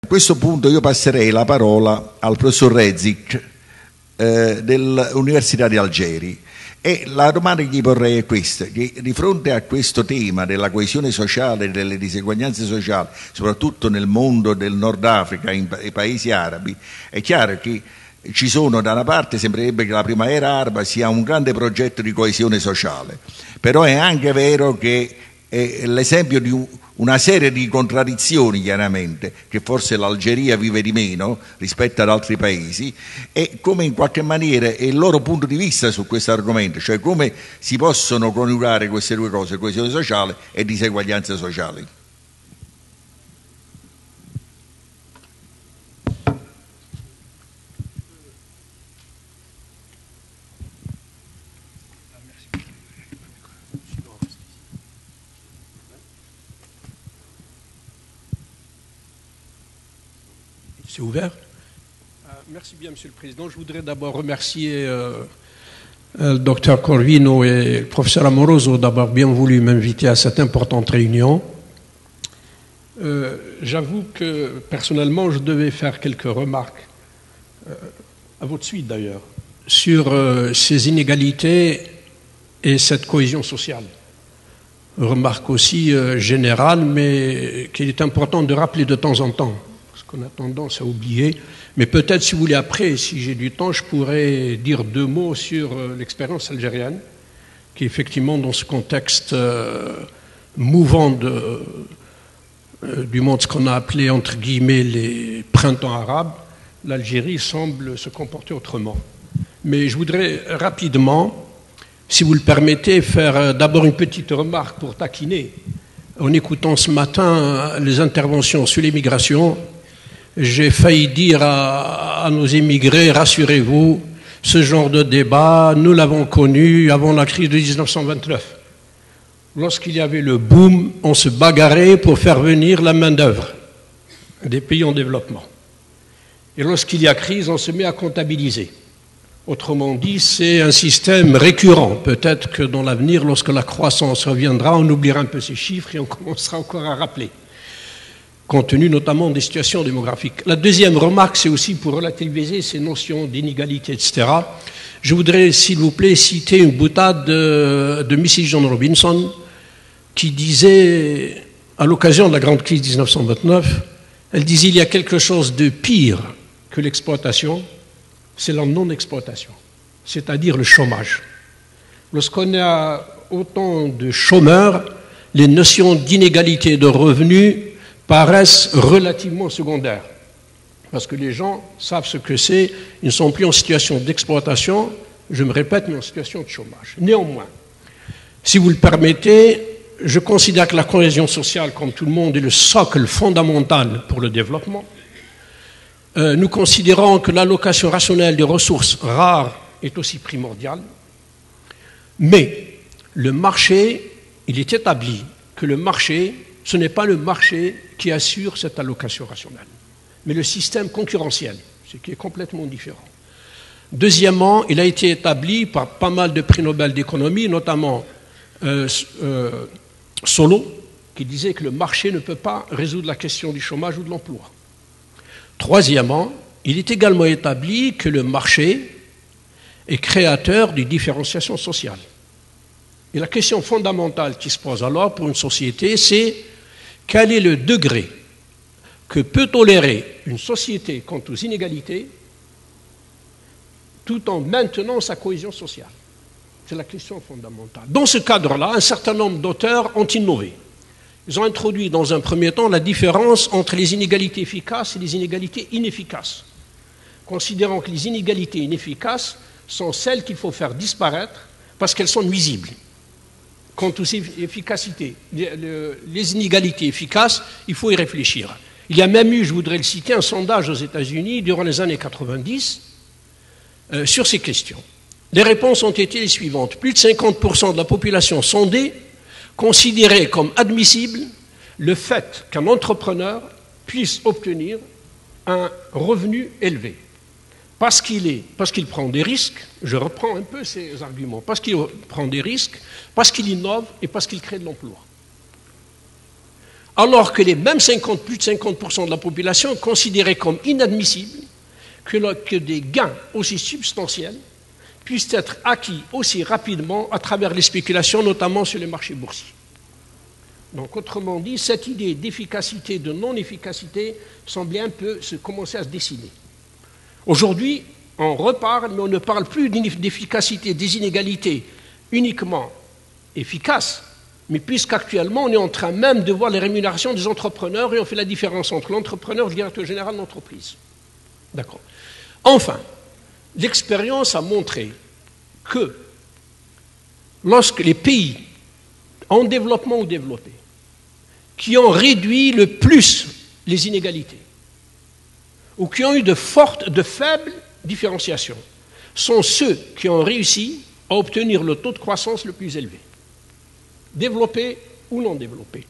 A questo punto io passerei la parola al professor Rezik dell'Università di Algeri, e la domanda che gli porrei è questa: che di fronte a questo tema della coesione sociale e delle diseguaglianze sociali, soprattutto nel mondo del Nord Africa, nei paesi arabi, è chiaro che ci sono, da una parte sembrerebbe che la primavera araba sia un grande progetto di coesione sociale, però è anche vero che è l'esempio di una serie di contraddizioni, chiaramente, che forse l'Algeria vive di meno rispetto ad altri paesi, e come in qualche maniera è il loro punto di vista su questo argomento, cioè come si possono coniugare queste due cose, coesione sociale e diseguaglianze sociali. C'est ouvert. Merci bien, Monsieur le Président. Je voudrais d'abord remercier le docteur Corvino et le professeur Amoroso d'avoir bien voulu m'inviter à cette importante réunion. J'avoue que, personnellement, je devais faire quelques remarques, à votre suite d'ailleurs, sur ces inégalités et cette cohésion sociale. Remarque aussi générale, mais qu'il est important de rappeler de temps en temps, qu'on a tendance à oublier, mais peut-être, si vous voulez, après, si j'ai du temps, je pourrais dire deux mots sur l'expérience algérienne, qui effectivement, dans ce contexte mouvant du monde, ce qu'on a appelé, entre guillemets, les printemps arabes, l'Algérie semble se comporter autrement. Mais je voudrais rapidement, si vous le permettez, faire d'abord une petite remarque pour taquiner. En écoutant ce matin les interventions sur l'immigration, j'ai failli dire à nos immigrés, rassurez-vous, ce genre de débat, nous l'avons connu avant la crise de 1929. Lorsqu'il y avait le boom, on se bagarrait pour faire venir la main-d'œuvre des pays en développement. Et lorsqu'il y a crise, on se met à comptabiliser. Autrement dit, c'est un système récurrent. Peut-être que dans l'avenir, lorsque la croissance reviendra, on oubliera un peu ces chiffres et on commencera encore à rappeler, compte tenu notamment des situations démographiques. La deuxième remarque, c'est aussi pour relativiser ces notions d'inégalité, etc. Je voudrais, s'il vous plaît, citer une boutade de Mrs. John Robinson, qui disait, à l'occasion de la grande crise 1929, elle disait: il y a quelque chose de pire que l'exploitation, c'est la non-exploitation, c'est-à-dire le chômage. Lorsqu'on a autant de chômeurs, les notions d'inégalité de revenus paraissent relativement secondaires, parce que les gens savent ce que c'est, ils ne sont plus en situation d'exploitation, je me répète, mais en situation de chômage. Néanmoins, si vous le permettez, je considère que la cohésion sociale, comme tout le monde, est le socle fondamental pour le développement. Nous considérons que l'allocation rationnelle des ressources rares est aussi primordiale, mais le marché, il est établi que le marché, ce n'est pas le marché qui assure cette allocation rationnelle, mais le système concurrentiel, ce qui est complètement différent. Deuxièmement, il a été établi par pas mal de prix Nobel d'économie, notamment Solow, qui disait que le marché ne peut pas résoudre la question du chômage ou de l'emploi. Troisièmement, il est également établi que le marché est créateur d'une différenciation sociale. Et la question fondamentale qui se pose alors pour une société, c'est quel est le degré que peut tolérer une société quant aux inégalités tout en maintenant sa cohésion sociale? C'est la question fondamentale. Dans ce cadre-là, un certain nombre d'auteurs ont innové. Ils ont introduit dans un premier temps la différence entre les inégalités efficaces et les inégalités inefficaces, considérant que les inégalités inefficaces sont celles qu'il faut faire disparaître parce qu'elles sont nuisibles. Quant aux efficacités, les inégalités efficaces, il faut y réfléchir. Il y a même eu, je voudrais le citer, un sondage aux États-Unis durant les années 90 sur ces questions. Les réponses ont été les suivantes. Plus de 50% de la population sondée considérait comme admissible le fait qu'un entrepreneur puisse obtenir un revenu élevé. Parce qu'il prend des risques, je reprends un peu ces arguments, parce qu'il prend des risques, parce qu'il innove et parce qu'il crée de l'emploi. alors que les mêmes plus de 50% de la population considéraient comme inadmissible que des gains aussi substantiels puissent être acquis aussi rapidement à travers les spéculations, notamment sur les marchés boursiers. Donc, autrement dit, cette idée d'efficacité, de non-efficacité semblait un peu commencer à se dessiner. Aujourd'hui, on reparle, mais on ne parle plus d'efficacité, des inégalités uniquement efficaces, mais puisqu'actuellement, on est en train même de voir les rémunérations des entrepreneurs et on fait la différence entre l'entrepreneur et le directeur général de l'entreprise. D'accord. Enfin, l'expérience a montré que lorsque les pays en développement ou développés qui ont réduit le plus les inégalités ou qui ont eu de faibles différenciations sont ceux qui ont réussi à obtenir le taux de croissance le plus élevé, développés ou non développés.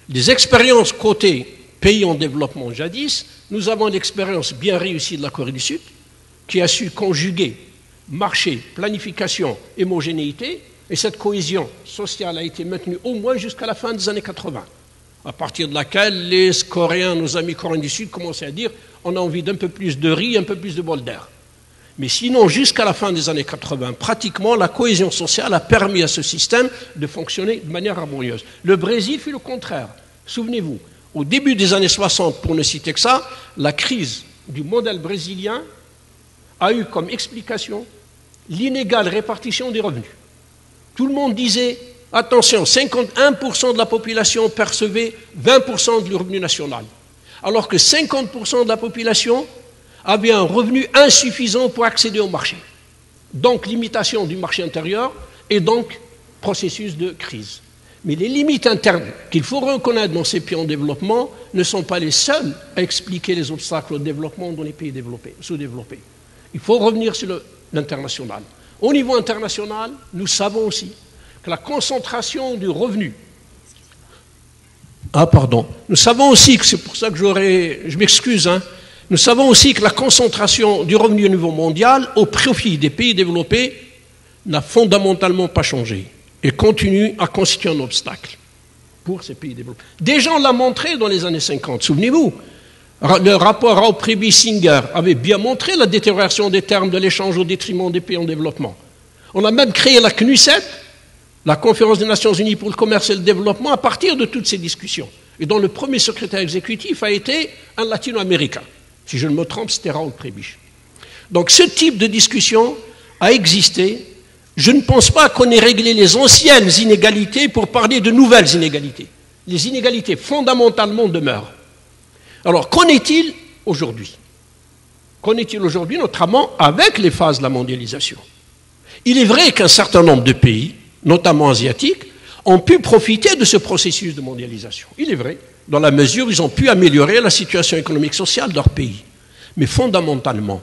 Les expériences côté pays en développement jadis, nous avons l'expérience bien réussie de la Corée du Sud, qui a su conjuguer marché, planification, homogénéité, et cette cohésion sociale a été maintenue au moins jusqu'à la fin des années 80, à partir de laquelle les Coréens, nos amis coréens du Sud, commençaient à dire on a envie d'un peu plus de riz, un peu plus de bol d'air. Mais sinon, jusqu'à la fin des années 80, pratiquement, la cohésion sociale a permis à ce système de fonctionner de manière harmonieuse. Le Brésil fait le contraire. Souvenez-vous, au début des années 60, pour ne citer que ça, la crise du modèle brésilien a eu comme explication l'inégale répartition des revenus. Tout le monde disait, attention, 51% de la population percevait 20% du revenu national, alors que 50% de la population avait un revenu insuffisant pour accéder au marché. Donc, limitation du marché intérieur et donc processus de crise. Mais les limites internes qu'il faut reconnaître dans ces pays en développement ne sont pas les seules à expliquer les obstacles au développement dans les pays sous-développés. Il faut revenir sur l'international. Au niveau international, nous savons aussi que la concentration du revenu... Nous savons aussi que, c'est pour ça que je m'excuse, nous savons aussi que la concentration du revenu au niveau mondial au profit des pays développés n'a fondamentalement pas changé et continue à constituer un obstacle pour ces pays développés. Déjà, on l'a montré dans les années 50, souvenez-vous. Le rapport Rauh-Prieby-Singer avait bien montré la détérioration des termes de l'échange au détriment des pays en développement. On a même créé la CNUSED, la Conférence des Nations Unies pour le commerce et le développement, à partir de toutes ces discussions. Et dont le premier secrétaire exécutif a été un latino-américain. Si je ne me trompe, c'était Rauh-Prieby. Donc ce type de discussion a existé. Je ne pense pas qu'on ait réglé les anciennes inégalités pour parler de nouvelles inégalités. Les inégalités fondamentalement demeurent. Alors, qu'en est-il aujourd'hui? Qu'en est-il aujourd'hui, notamment avec les phases de la mondialisation? Il est vrai qu'un certain nombre de pays, notamment asiatiques, ont pu profiter de ce processus de mondialisation. Il est vrai, dans la mesure où ils ont pu améliorer la situation économique et sociale de leur pays. Mais fondamentalement,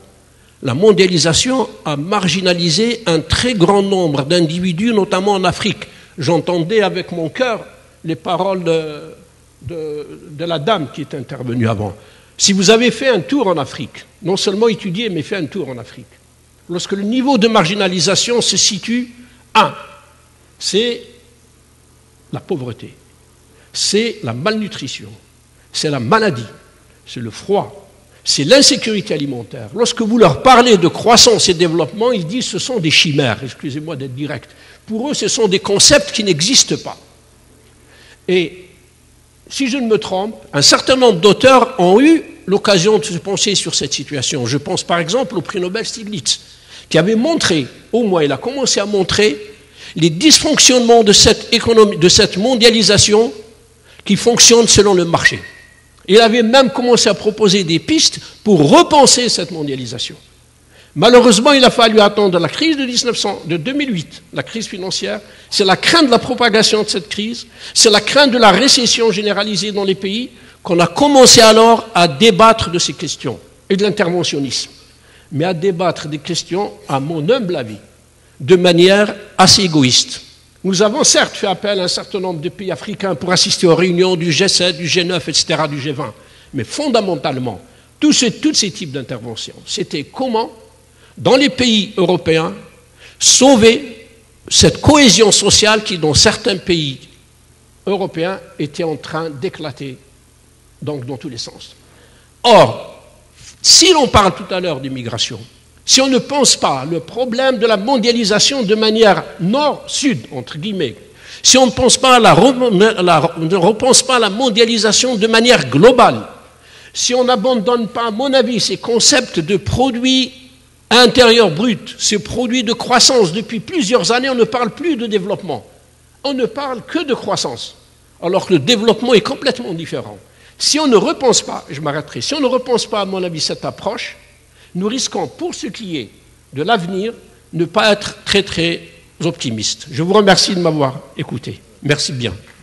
la mondialisation a marginalisé un très grand nombre d'individus, notamment en Afrique. J'entendais avec mon cœur les paroles de la dame qui est intervenue avant. Si vous avez fait un tour en Afrique, non seulement étudié, mais fait un tour en Afrique, lorsque le niveau de marginalisation se situe, c'est la pauvreté, c'est la malnutrition, c'est la maladie, c'est le froid, c'est l'insécurité alimentaire. Lorsque vous leur parlez de croissance et développement, ils disent que ce sont des chimères, excusez-moi d'être direct. Pour eux, ce sont des concepts qui n'existent pas. Et si je ne me trompe, un certain nombre d'auteurs ont eu l'occasion de se pencher sur cette situation. Je pense par exemple au prix Nobel Stiglitz, qui avait montré, au moins il a commencé à montrer, les dysfonctionnements de cette économie, de cette mondialisation qui fonctionne selon le marché. Il avait même commencé à proposer des pistes pour repenser cette mondialisation. Malheureusement, il a fallu attendre la crise de 2008, la crise financière. C'est la crainte de la propagation de cette crise, c'est la crainte de la récession généralisée dans les pays qu'on a commencé alors à débattre de ces questions et de l'interventionnisme. Mais à débattre des questions, à mon humble avis, de manière assez égoïste. Nous avons certes fait appel à un certain nombre de pays africains pour assister aux réunions du G7, du G9, etc., du G20. Mais fondamentalement, tous ces types d'interventions, c'était comment, dans les pays européens, sauver cette cohésion sociale qui, dans certains pays européen était en train d'éclater donc dans tous les sens. Or, si l'on parle tout à l'heure d'immigration, si on ne pense pas le problème de la mondialisation de manière nord-sud, entre guillemets, si on ne pense pas ne repense pas à la mondialisation de manière globale, si on n'abandonne pas, à mon avis, ces concepts de produits intérieurs bruts, ces produits de croissance, depuis plusieurs années, on ne parle plus de développement. On ne parle que de croissance, alors que le développement est complètement différent. Si on ne repense pas, je m'arrêterai, si on ne repense pas, à mon avis, cette approche, nous risquons, pour ce qui est de l'avenir, ne pas être très, très optimistes. Je vous remercie de m'avoir écouté. Merci bien.